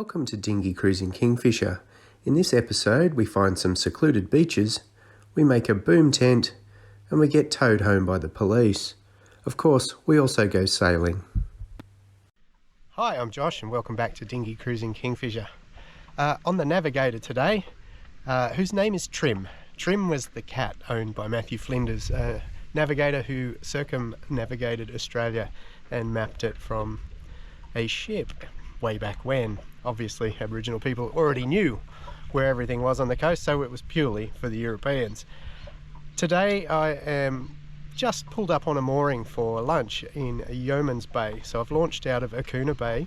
Welcome to Dinghy Cruising Kingfisher. In this episode we find some secluded beaches, we make a boom tent, and we get towed home by the police. Of course, we also go sailing. Hi, I'm Josh and welcome back to Dinghy Cruising Kingfisher. On the Navigator today, whose name is Trim. Trim was the cat owned by Matthew Flinders, a navigator who circumnavigated Australia and mapped it from a ship way back when. Obviously Aboriginal people already knew where everything was on the coast, so it was purely for the Europeans. Today I am just pulled up on a mooring for lunch in Yeoman's Bay. So I've launched out of Akuna Bay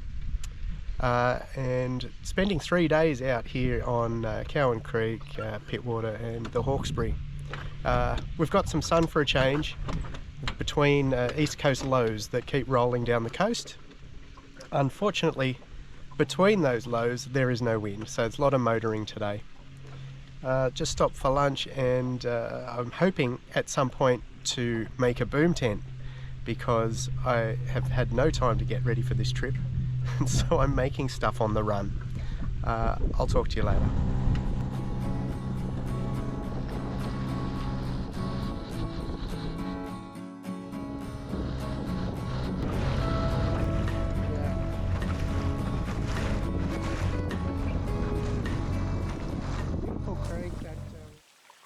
and spending 3 days out here on Cowan Creek, Pittwater and the Hawkesbury. We've got some sun for a change between east coast lows that keep rolling down the coast. Unfortunately, between those lows there is no wind, so it's a lot of motoring today. Just stopped for lunch and I'm hoping at some point to make a boom tent because I have had no time to get ready for this trip and so I'm making stuff on the run. I'll talk to you later.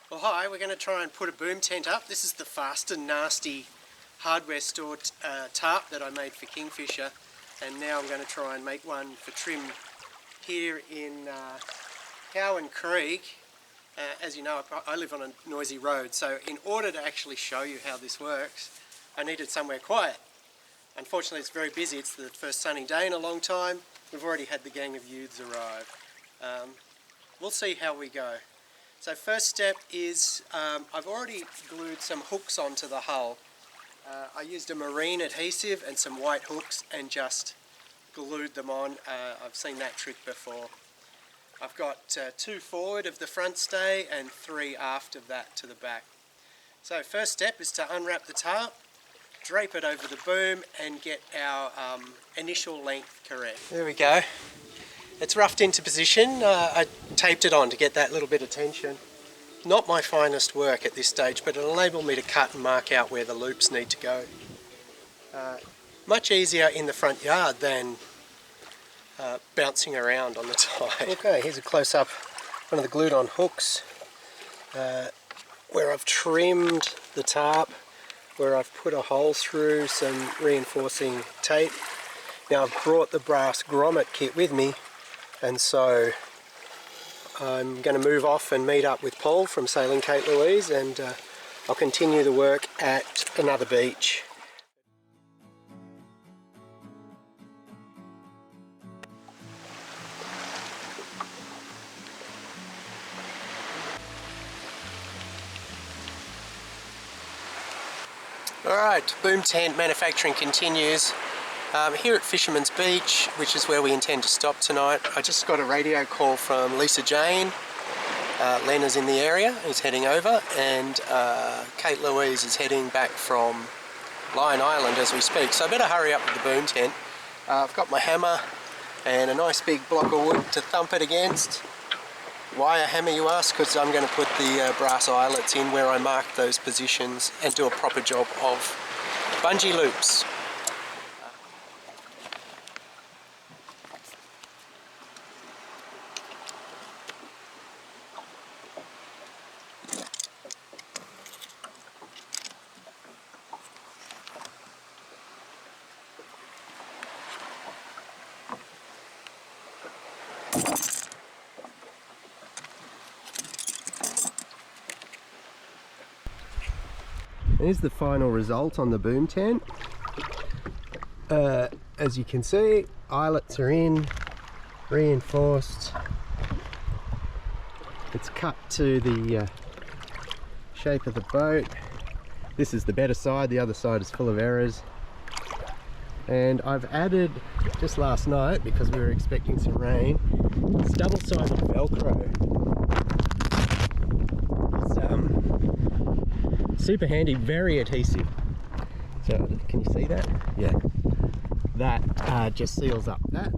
Well, hi, we're going to try and put a boom tent up. This is the fast and nasty hardware store tarp that I made for Kingfisher, and now I'm going to try and make one for Trim here in Cowan Creek. As you know, I live on a noisy road, so in order to actually show you how this works, I needed somewhere quiet. Unfortunately, it's very busy. It's the first sunny day in a long time. We've already had the gang of youths arrive. We'll see how we go. So first step is I've already glued some hooks onto the hull. I used a marine adhesive and some white hooks and just glued them on. I've seen that trick before. I've got 2 forward of the front stay and 3 aft of that to the back. So first step is to unwrap the tarp, drape it over the boom and get our initial length correct. There we go. It's roughed into position. I taped it on to get that little bit of tension. Not my finest work at this stage, but it'll enable me to cut and mark out where the loops need to go. Much easier in the front yard than bouncing around on the tide. Okay, here's a close-up, one of the glued on hooks, where I've trimmed the tarp, where I've put a hole through some reinforcing tape. Now I've brought the brass grommet kit with me, and so I'm going to move off and meet up with Paul from Sailing Kate Louise, and I'll continue the work at another beach. Alright, boom tent manufacturing continues. Here at Fisherman's Beach, which is where we intend to stop tonight, I just got a radio call from Lisa Jane. Lena's in the area, he's heading over, and Kate Louise is heading back from Lion Island as we speak, so I better hurry up with the boom tent. I've got my hammer and a nice big block of wood to thump it against. Why a hammer, you ask? Because I'm going to put the brass eyelets in where I marked those positions and do a proper job of bungee loops. Here's the final result on the boom tent. As you can see, eyelets are in, reinforced. It's cut to the shape of the boat. This is the better side, the other side is full of errors. And I've added, just last night, because we were expecting some rain, it's double-sided Velcro. Super handy, very adhesive. So can you see that? Yeah. That just seals up that.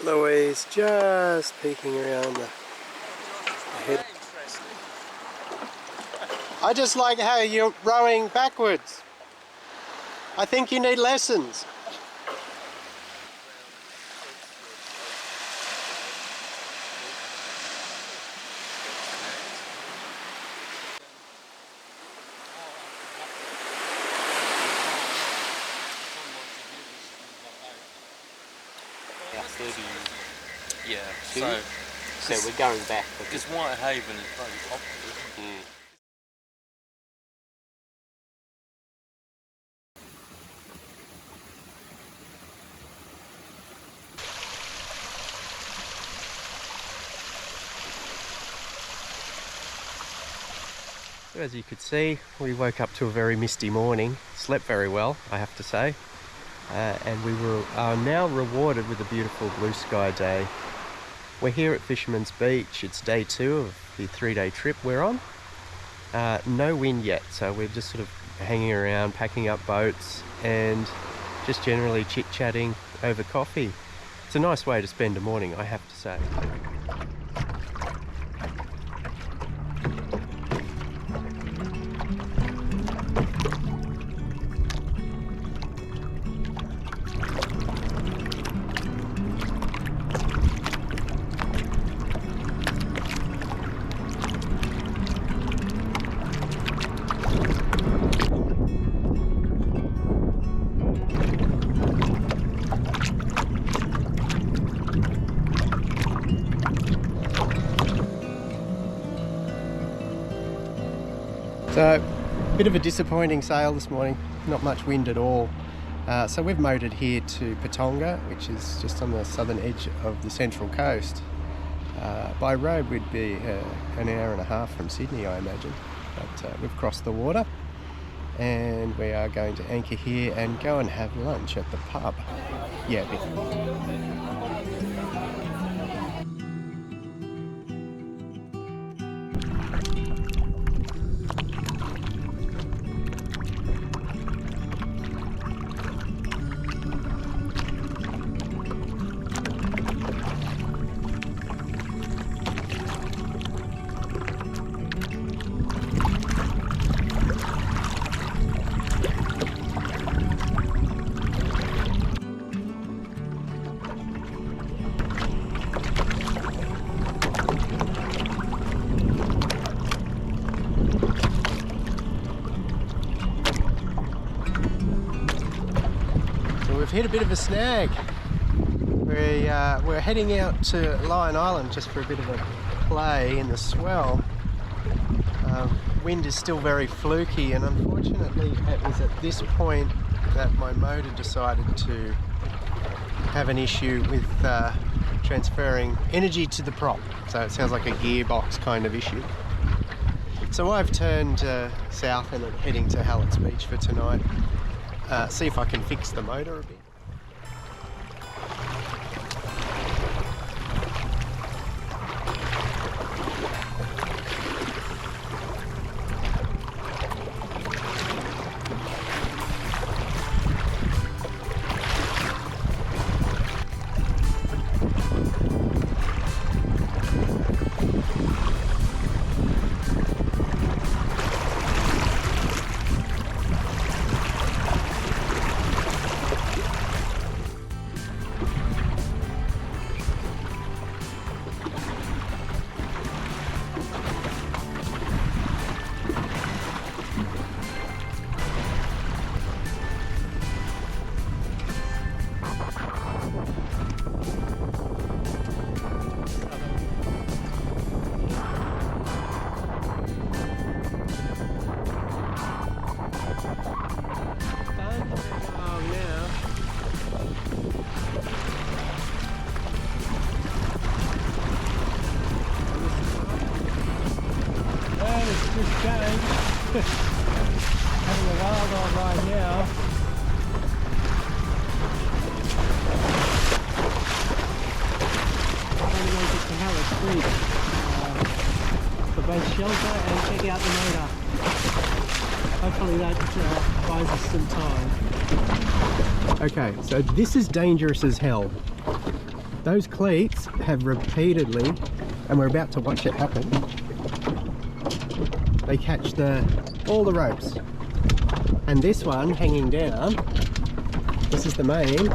Louise just peeking around the head. I just like how you're rowing backwards. I think you need lessons. Yeah, so we're going back. Because Whitehaven is bloody popular, isn't it? As you could see, we woke up to a very misty morning, slept very well, I have to say, and we are now rewarded with a beautiful blue sky day. We're here at Fisherman's Beach. It's day 2 of the 3-day trip we're on. No wind yet, so we're just sort of hanging around, packing up boats and just generally chit-chatting over coffee. It's a nice way to spend a morning, I have to say. So, bit of a disappointing sail this morning, not much wind at all. So we've motored here to Patonga, which is just on the southern edge of the central coast. By road we'd be an hour and a half from Sydney, I imagine, but we've crossed the water and we are going to anchor here and go and have lunch at the pub. Yeah, we've hit a bit of a snag. We're heading out to Lion Island just for a bit of a play in the swell. Wind is still very fluky, and unfortunately it was at this point that my motor decided to have an issue with transferring energy to the prop. So it sounds like a gearbox kind of issue. So I've turned south and I'm heading to Hallett's Beach for tonight. See if I can fix the motor a bit. Having a wild old ride now. Trying to make it to Hallett's Beach for both shelter and check out the motor. Hopefully that buys us some time. Okay, so this is dangerous as hell. Those cleats have repeatedly, and we're about to watch it happen, they catch all the ropes. And this one hanging down, this is the main,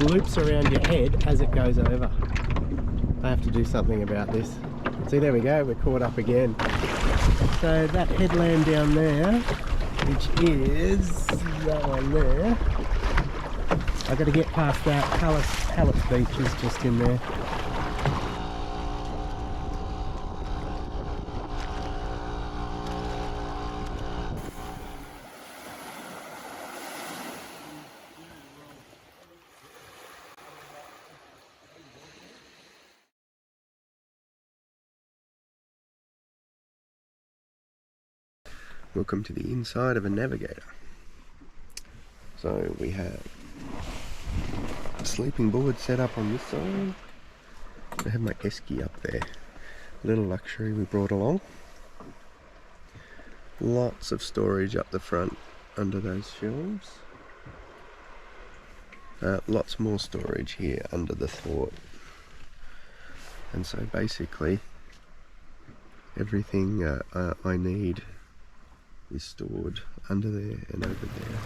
loops around your head as it goes over. I have to do something about this. See, there we go, we're caught up again. So that headland down there, which is that one there, I've got to get past that. Pallets Beach is just in there. Welcome to the inside of a Navigator. So we have a sleeping board set up on this side. I have my esky up there. A little luxury we brought along. Lots of storage up the front under those shelves. Lots more storage here under the thwart. And so basically everything I need is stored under there and over there.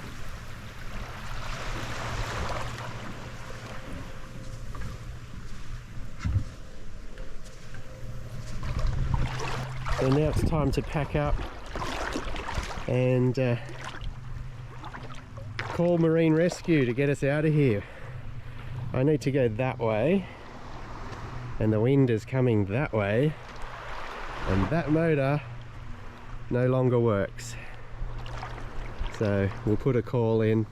So now it's time to pack up and call Marine Rescue to get us out of here. I need to go that way, and the wind is coming that way, and that motor no longer works. So we'll put a call in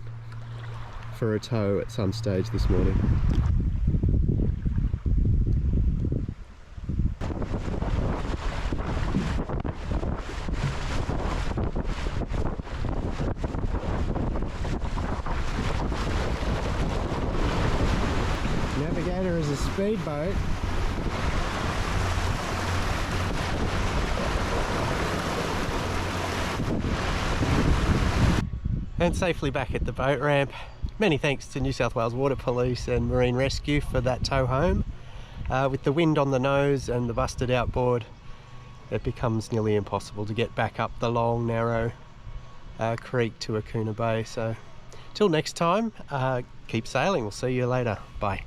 for a tow at some stage this morning. Navigator is a speedboat. And safely back at the boat ramp. Many thanks to New South Wales Water Police and Marine Rescue for that tow home. With the wind on the nose and the busted outboard, it becomes nearly impossible to get back up the long, narrow creek to Akuna Bay. So till next time, keep sailing. We'll see you later. Bye.